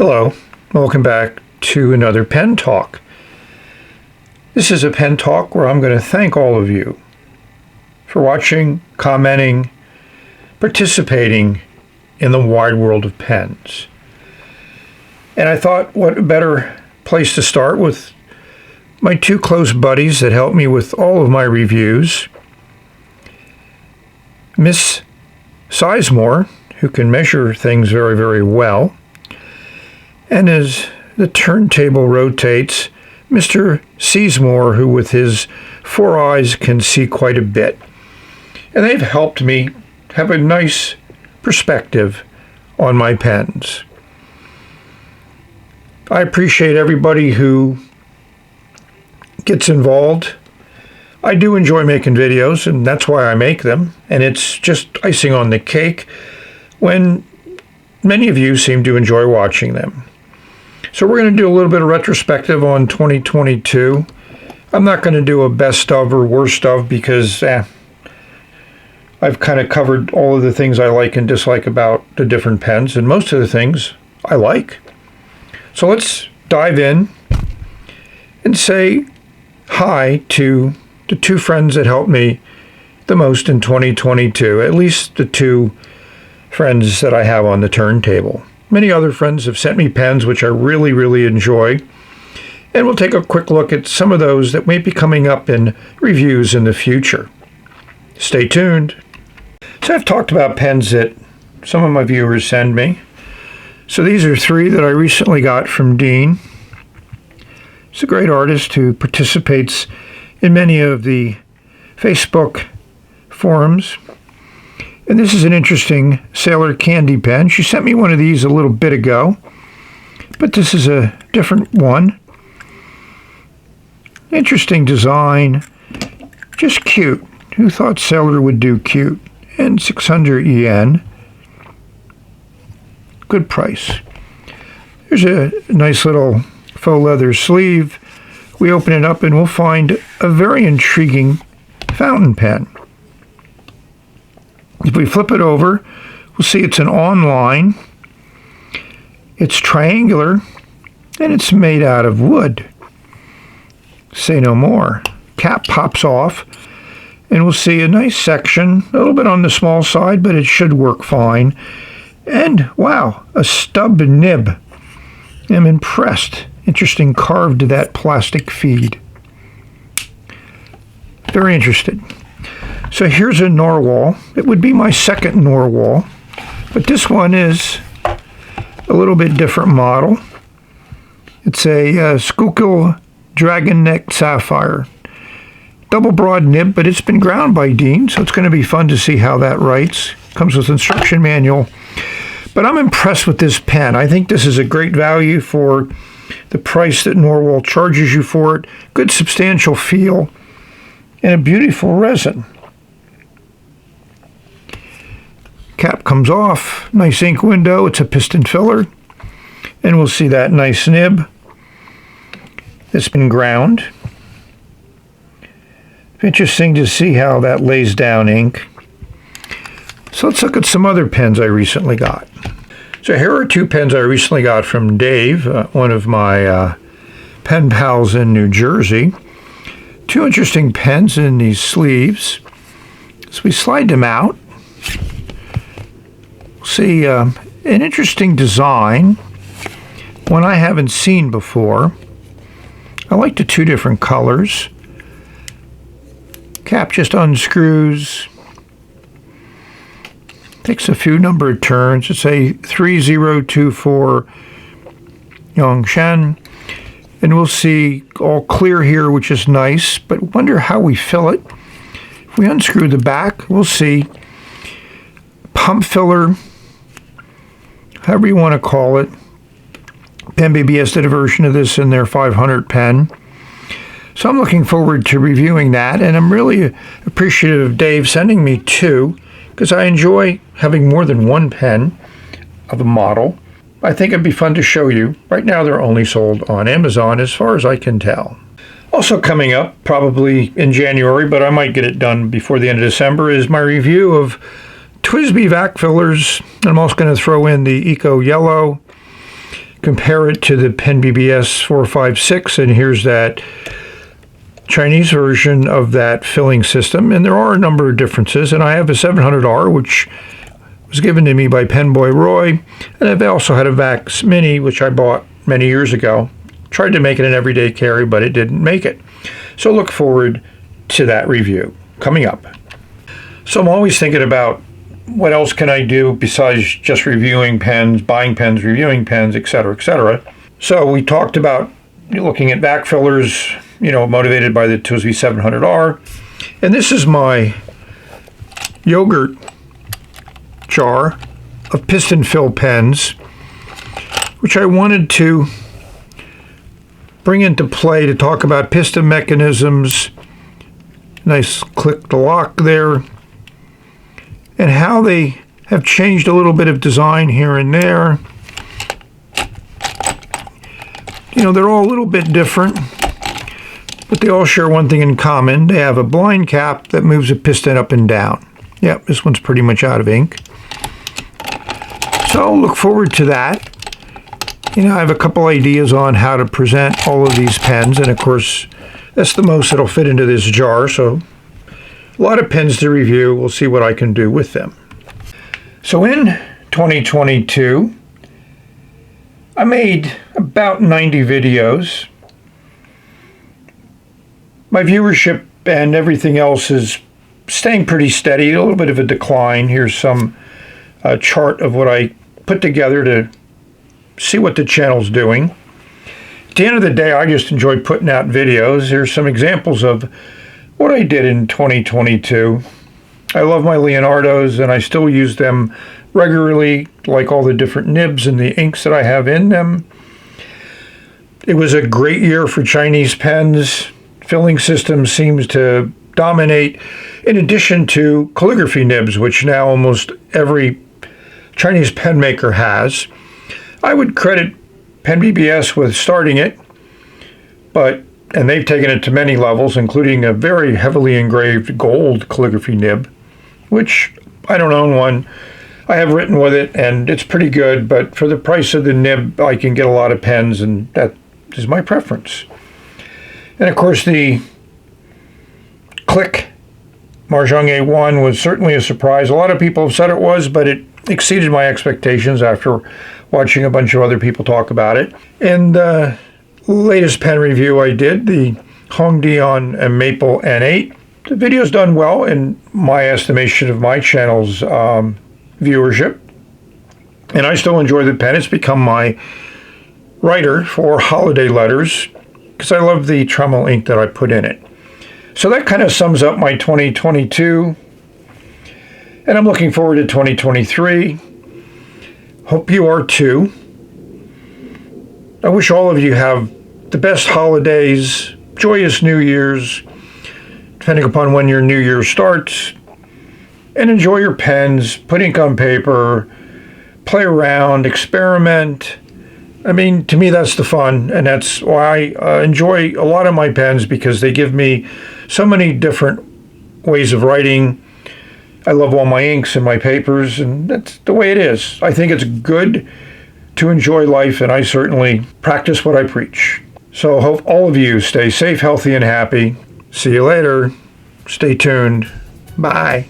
Hello, welcome back to another pen talk. This is a pen talk where I'm going to thank all of you for watching, commenting, participating in the wide world of pens. And I thought, what a better place to start with my two close buddies that help me with all of my reviews. Miss Sizemore, who can measure things very, very well. And as the turntable rotates, Mr. Sizemore, who with his 4 eyes can see quite a bit. And they've helped me have a nice perspective on my pens. I appreciate everybody who gets involved. I do enjoy making videos, and that's why I make them. And it's just icing on the cake when many of you seem to enjoy watching them. So we're going to do a little bit of retrospective on 2022. I'm not going to do a best of or worst of because I've kind of covered all of the things I like and dislike about the different pens, and most of the things I like. So let's dive in and say hi to the two friends that helped me the most in 2022, at least the two friends that I have on the turntable. Many other friends have sent me pens, which I really, really enjoy. And we'll take a quick look at some of those that may be coming up in reviews in the future. Stay tuned. So I've talked about pens that some of my viewers send me. So these are 3 that I recently got from Dean. He's a great artist who participates in many of the Facebook forums. And this is an interesting Sailor candy pen. She sent me one of these a little bit ago, but this is a different one. Interesting design, just cute. Who thought Sailor would do cute? And 600 yen. Good price. There's a nice little faux leather sleeve. We open it up and we'll find a very intriguing fountain pen. If we flip it over, we'll see it's an online. It's triangular, and it's made out of wood. Say no more. Cap pops off, and we'll see a nice section, a little bit on the small side, but it should work fine. And, wow, a stub nib. I'm impressed. Interesting carved to that plastic feed. Very interested. So here's a narwhal. It would be my second narwhal, but this one is a little bit different model. It's a Schuylkill Dragon Neck Sapphire. Double broad nib, but it's been ground by Dean, so it's going to be fun to see how that writes. Comes with instruction manual. But I'm impressed with this pen. I think this is a great value for the price that Narwhal charges you for it. Good substantial feel and a beautiful resin. Cap comes off, nice ink window, it's a piston filler, and we'll see that nice nib that's been ground. Interesting to see how that lays down ink. So let's look at some other pens I recently got. So here are 2 pens I recently got from Dave, one of my pen pals in New Jersey. 2 interesting pens in these sleeves. So we slide them out. See, an interesting design, one I haven't seen before. I like the 2 different colors. Cap just unscrews. Takes a few number of turns. It's a 3024 Yongshan. And we'll see all clear here, which is nice, but wonder how we fill it. If we unscrew the back, we'll see pump filler, however you want to call it. Pen BBS did a version of this in their 500 pen. So I'm looking forward to reviewing that, and I'm really appreciative of Dave sending me 2, because I enjoy having more than 1 pen of a model. I think it'd be fun to show you. Right now they're only sold on Amazon as far as I can tell. Also coming up, probably in January, but I might get it done before the end of December, is my review of TWSBI vac fillers. I'm also going to throw in the Eco Yellow, compare it to the Pen BBS 456, and here's that Chinese version of that filling system. And there are a number of differences, and I have a 700R, which was given to me by Penboy Roy, and I've also had a Vax Mini, which I bought many years ago. Tried to make it an everyday carry, but it didn't make it. So look forward to that review coming up. So I'm always thinking about what else can I do besides just reviewing pens, buying pens, reviewing pens, etc., etc. So we talked about looking at vac fillers, motivated by the TWSBI 700R. And this is my yogurt jar of piston fill pens, which I wanted to bring into play to talk about piston mechanisms. Nice click to lock there. And how they have changed a little bit of design here and there. They're all a little bit different, but they all share one thing in common. They have a blind cap that moves a piston up and down. Yep, this one's pretty much out of ink. So look forward to that. I have a couple ideas on how to present all of these pens, and of course, that's the most that'll fit into this jar, so a lot of pens to review. We'll see what I can do with them. So in 2022, I made about 90 videos. My viewership and everything else is staying pretty steady, a little bit of a decline. Here's some chart of what I put together to see what the channel's doing. At the end of the day, I just enjoy putting out videos. Here's some examples of what I did in 2022. I love my Leonardos, and I still use them regularly, like all the different nibs and the inks that I have in them. It was a great year for Chinese pens. Filling system seems to dominate, in addition to calligraphy nibs, which now almost every Chinese pen maker has. I would credit Pen BBS with starting it, and they've taken it to many levels, including a very heavily engraved gold calligraphy nib, which I don't own one. I have written with it, and it's pretty good, but for the price of the nib, I can get a lot of pens, and that is my preference. And of course, the Click Mahjong A1 was certainly a surprise. A lot of people have said it was, but it exceeded my expectations after watching a bunch of other people talk about it. And latest pen review I did, the Hongdian and Maple N8. The video's done well in my estimation of my channel's viewership, and I still enjoy the pen. It's become my writer for holiday letters because I love the tremolo ink that I put in it. So that kind of sums up my 2022, and I'm looking forward to 2023. Hope you are too. I wish all of you have the best holidays, joyous New Year's, depending upon when your New Year starts, and enjoy your pens, put ink on paper, play around, experiment. I mean, to me, that's the fun, and that's why I enjoy a lot of my pens, because they give me so many different ways of writing. I love all my inks and my papers, and that's the way it is. I think it's good to enjoy life, and I certainly practice what I preach. So I hope all of you stay safe, healthy, and happy. See you later. Stay tuned. Bye.